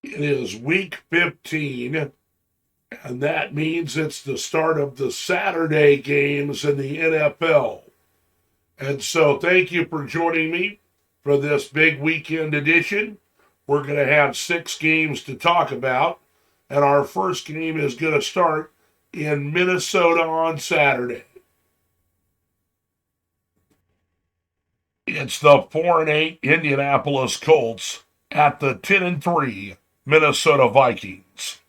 It is week 15, and that means it's the start of the Saturday games in the NFL. And so, thank you for joining me for this big weekend edition. We're going to have 6 games to talk about, and our first game is going to start in Minnesota on Saturday. It's the 4-8 Indianapolis Colts at the 10-3 Minnesota Vikings.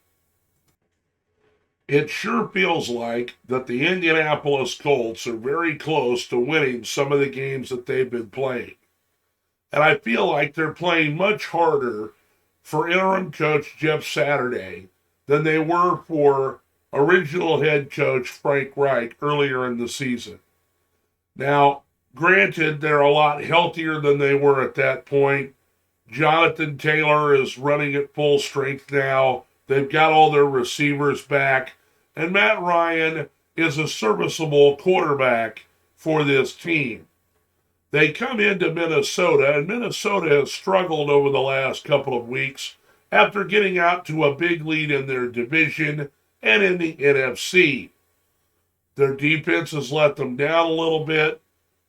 It sure feels like that the Indianapolis Colts are very close to winning some of the games that they've been playing. And I feel like they're playing much harder for interim coach Jeff Saturday than they were for original head coach Frank Reich earlier in the season. Now, granted, they're a lot healthier than they were at that point. Jonathan Taylor is running at full strength now. They've got all their receivers back. And Matt Ryan is a serviceable quarterback for this team. They come into Minnesota, and Minnesota has struggled over the last couple of weeks after getting out to a big lead in their division and in the NFC. Their defense has let them down a little bit,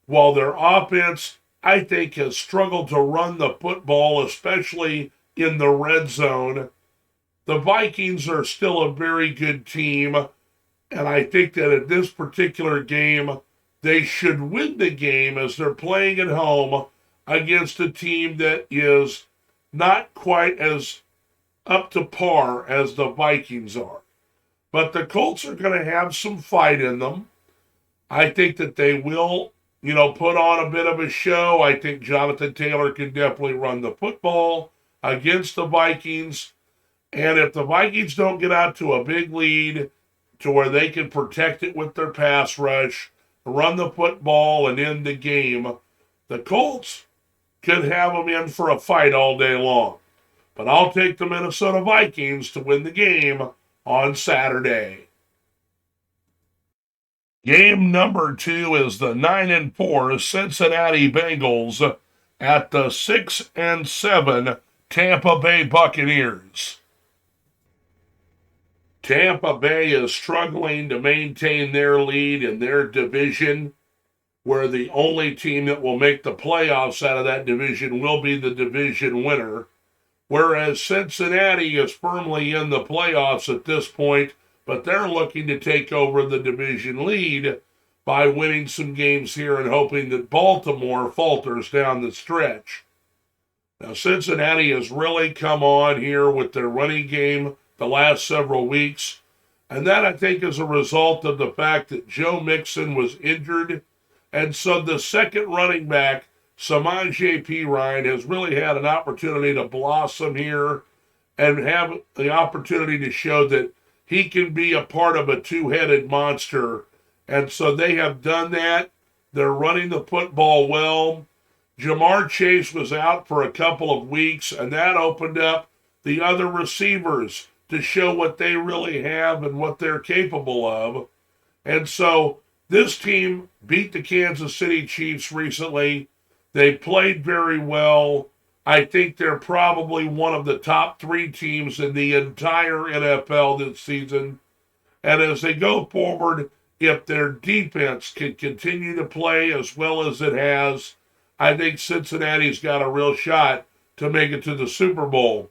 while their offense, I think, has struggled to run the football, especially in the red zone. The Vikings are still a very good team, and I think that at this particular game, they should win the game as they're playing at home against a team that is not quite as up to par as the Vikings are. But the Colts are going to have some fight in them. I think that they will, put on a bit of a show. I think Jonathan Taylor can definitely run the football against the Vikings. And if the Vikings don't get out to a big lead to where they can protect it with their pass rush, run the football, and end the game, the Colts could have them in for a fight all day long. But I'll take the Minnesota Vikings to win the game on Saturday. Game number 2 is the 9-4 Cincinnati Bengals at the 6-7 Tampa Bay Buccaneers. Tampa Bay is struggling to maintain their lead in their division, where the only team that will make the playoffs out of that division will be the division winner, whereas Cincinnati is firmly in the playoffs at this point, but they're looking to take over the division lead by winning some games here and hoping that Baltimore falters down the stretch. Now, Cincinnati has really come on here with their running game the last several weeks, and that I think is a result of the fact that Joe Mixon was injured, and so the second running back, Samaje Perine, has really had an opportunity to blossom here and have the opportunity to show that he can be a part of a two-headed monster, and so they have done that. They're running the football well. Jamar Chase was out for a couple of weeks, and that opened up the other receivers to show what they really have and what they're capable of. And so this team beat the Kansas City Chiefs recently. They played very well. I think they're probably one of the top 3 teams in the entire NFL this season. And as they go forward, if their defense can continue to play as well as it has, I think Cincinnati's got a real shot to make it to the Super Bowl.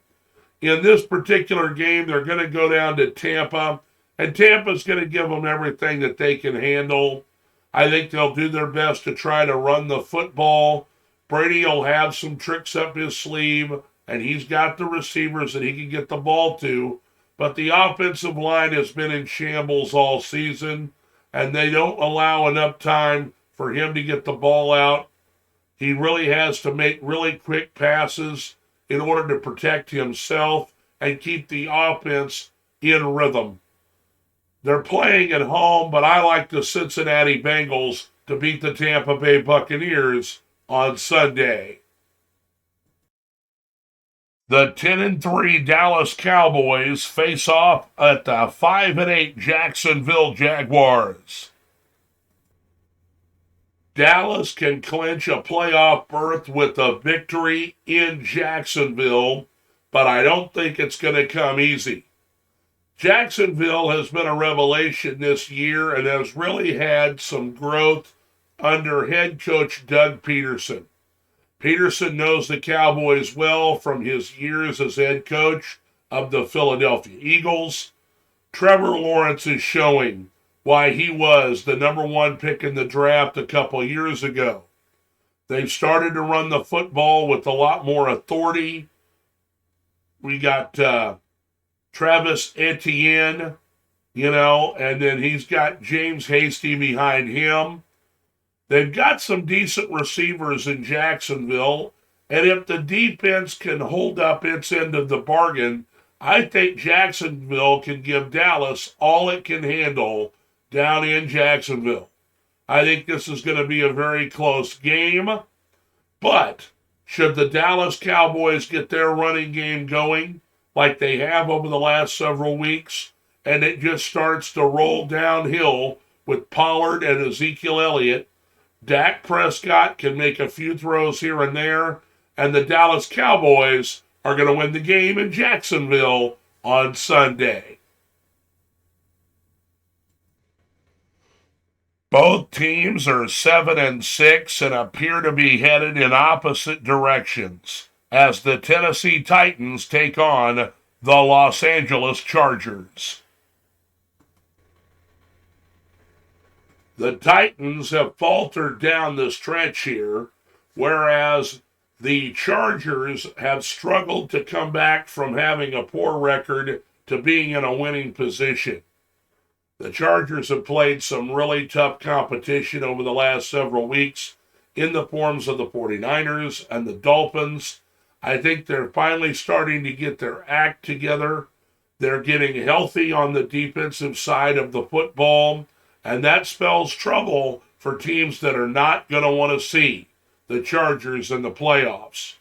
In this particular game, they're going to go down to Tampa, and Tampa's going to give them everything that they can handle. I think they'll do their best to try to run the football. Brady will have some tricks up his sleeve, and he's got the receivers that he can get the ball to. But the offensive line has been in shambles all season, and they don't allow enough time for him to get the ball out. He really has to make really quick passes in order to protect himself and keep the offense in rhythm. They're playing at home, but I like the Cincinnati Bengals to beat the Tampa Bay Buccaneers on Sunday. The 10-3 Dallas Cowboys face off at the 5-8 Jacksonville Jaguars. Dallas can clinch a playoff berth with a victory in Jacksonville, but I don't think it's going to come easy. Jacksonville has been a revelation this year and has really had some growth under head coach Doug Peterson. Peterson knows the Cowboys well from his years as head coach of the Philadelphia Eagles. Trevor Lawrence is showing why he was the number one pick in the draft a couple years ago. They've started to run the football with a lot more authority. We got Travis Etienne, and then he's got James Hasty behind him. They've got some decent receivers in Jacksonville, and if the defense can hold up its end of the bargain, I think Jacksonville can give Dallas all it can handle down in Jacksonville. I think this is going to be a very close game, but should the Dallas Cowboys get their running game going like they have over the last several weeks, and it just starts to roll downhill with Pollard and Ezekiel Elliott, Dak Prescott can make a few throws here and there, and the Dallas Cowboys are going to win the game in Jacksonville on Sunday. Both teams are 7-6 and appear to be headed in opposite directions as the Tennessee Titans take on the Los Angeles Chargers. The Titans have faltered down the stretch here, whereas the Chargers have struggled to come back from having a poor record to being in a winning position. The Chargers have played some really tough competition over the last several weeks in the forms of the 49ers and the Dolphins. I think they're finally starting to get their act together. They're getting healthy on the defensive side of the football, and that spells trouble for teams that are not going to want to see the Chargers in the playoffs.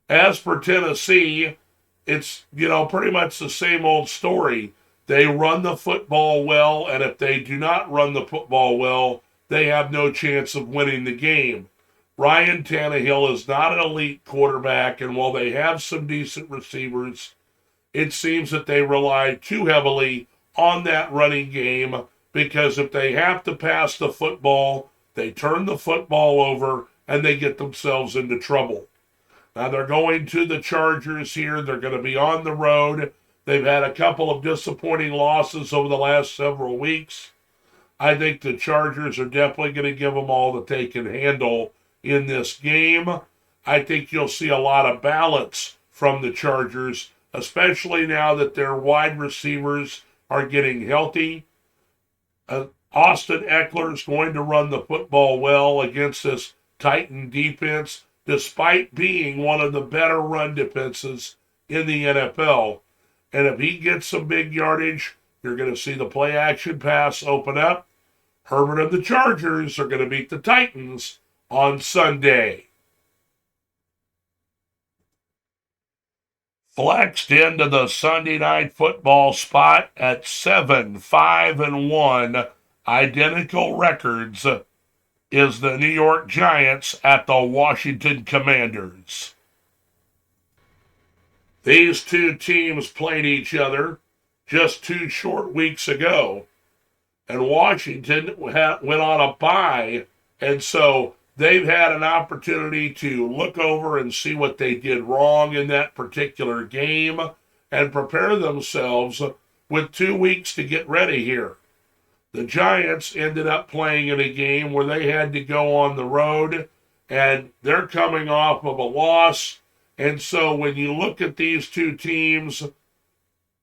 As for Tennessee, it's, pretty much the same old story. They run the football well, and if they do not run the football well, they have no chance of winning the game. Ryan Tannehill is not an elite quarterback, and while they have some decent receivers, it seems that they rely too heavily on that running game, because if they have to pass the football, they turn the football over and they get themselves into trouble. Now they're going to the Chargers here. They're going to be on the road. They've had a couple of disappointing losses over the last several weeks. I think the Chargers are definitely going to give them all that they can handle in this game. I think you'll see a lot of balance from the Chargers, especially now that their wide receivers are getting healthy. Austin Eckler is going to run the football well against this Titan defense, despite being one of the better run defenses in the NFL. And if he gets some big yardage, you're going to see the play action pass open up. Herbert and the Chargers are going to beat the Titans on Sunday. Flexed into the Sunday night football spot at 7-5-1, identical records, is the New York Giants at the Washington Commanders. These two teams played each other just 2 short weeks ago, and Washington went on a bye, and so they've had an opportunity to look over and see what they did wrong in that particular game and prepare themselves with 2 weeks to get ready here. The Giants ended up playing in a game where they had to go on the road, and they're coming off of a loss. And so when you look at these two teams,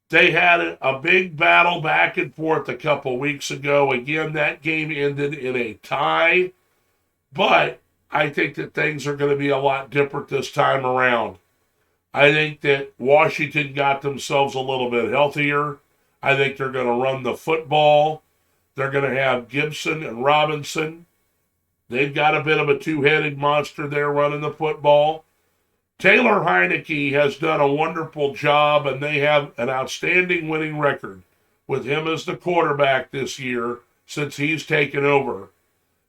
they had a big battle back and forth a couple weeks ago. Again, that game ended in a tie, but I think that things are going to be a lot different this time around. I think that Washington got themselves a little bit healthier. I think they're going to run the football. They're going to have Gibson and Robinson. They've got a bit of a two-headed monster there running the football. Taylor Heineke has done a wonderful job, and they have an outstanding winning record with him as the quarterback this year since he's taken over.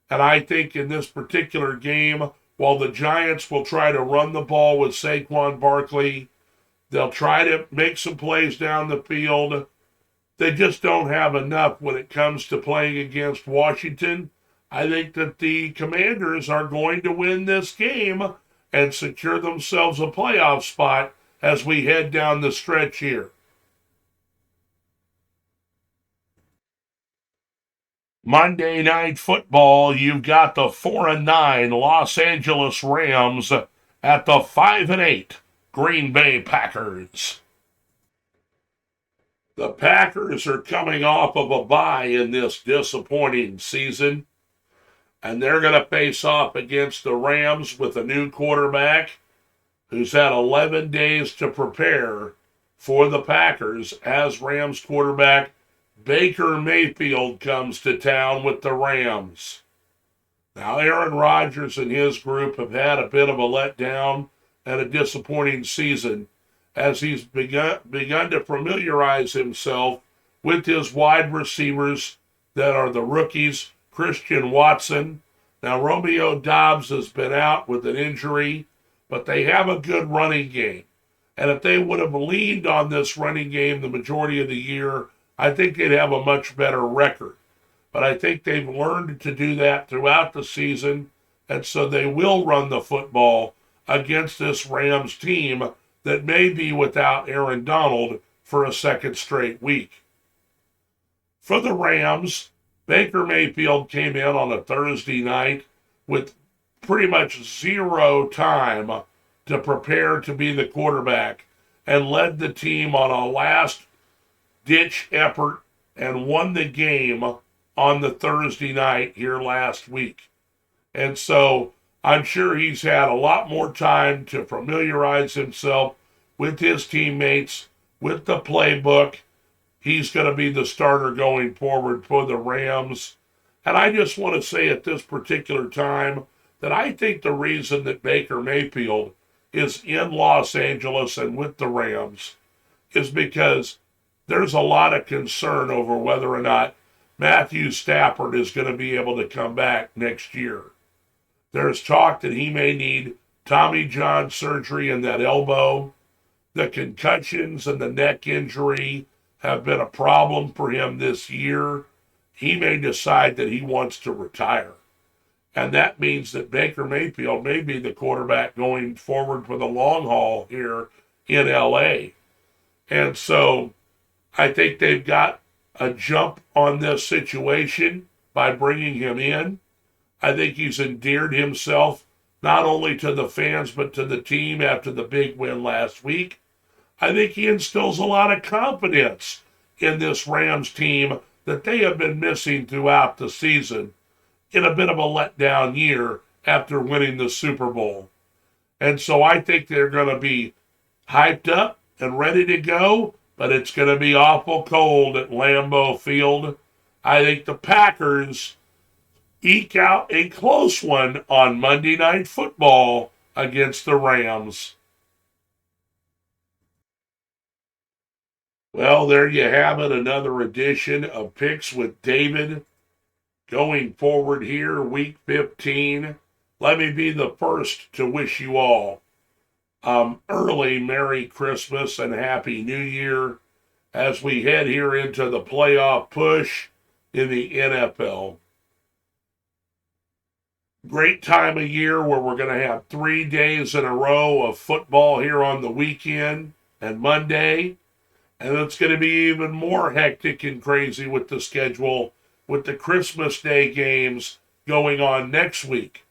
And I think in this particular game, while the Giants will try to run the ball with Saquon Barkley, They'll try to make some plays down the field. They just don't have enough when it comes to playing against Washington. I think that the Commanders are going to win this game and secure themselves a playoff spot as we head down the stretch here. Monday Night Football, you've got the 4-9 Los Angeles Rams at the 5-8 Green Bay Packers. The Packers are coming off of a bye in this disappointing season, and they're going to face off against the Rams with a new quarterback who's had 11 days to prepare for the Packers as Rams quarterback Baker Mayfield comes to town with the Rams. Now, Aaron Rodgers and his group have had a bit of a letdown and a disappointing season as he's begun to familiarize himself with his wide receivers that are the rookies, Christian Watson. Now, Romeo Doubs has been out with an injury, but they have a good running game. And if they would have leaned on this running game the majority of the year, I think they'd have a much better record. But I think they've learned to do that throughout the season, and so they will run the football against this Rams team that may be without Aaron Donald for a second straight week. For the Rams, Baker Mayfield came in on a Thursday night with pretty much zero time to prepare to be the quarterback and led the team on a last-ditch effort and won the game on the Thursday night here last week. And so I'm sure he's had a lot more time to familiarize himself with his teammates, with the playbook. He's going to be the starter going forward for the Rams. And I just want to say at this particular time that I think the reason that Baker Mayfield is in Los Angeles and with the Rams is because there's a lot of concern over whether or not Matthew Stafford is going to be able to come back next year. There's talk that he may need Tommy John surgery in that elbow. The concussions and the neck injury have been a problem for him this year. He may decide that he wants to retire. And that means that Baker Mayfield may be the quarterback going forward for the long haul here in LA. And so I think they've got a jump on this situation by bringing him in. I think he's endeared himself not only to the fans but to the team after the big win last week. I think he instills a lot of confidence in this Rams team that they have been missing throughout the season in a bit of a letdown year after winning the Super Bowl. And so I think they're going to be hyped up and ready to go, but it's going to be awful cold at Lambeau Field. I think the Packers eke out a close one on Monday Night Football against the Rams. Well, there you have it, another edition of Picks with David. Going forward here, week 15, let me be the first to wish you all early Merry Christmas and Happy New Year as we head here into the playoff push in the NFL. Great time of year where we're going to have 3 days in a row of football here on the weekend and Monday. And it's going to be even more hectic and crazy with the schedule with the Christmas Day games going on next week.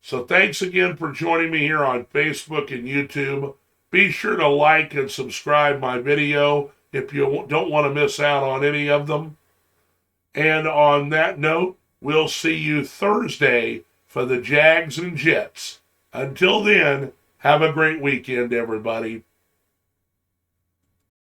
So thanks again for joining me here on Facebook and YouTube. Be sure to like and subscribe my video if you don't want to miss out on any of them. And on that note, we'll see you Thursday for the Jags and Jets. Until then, have a great weekend, everybody.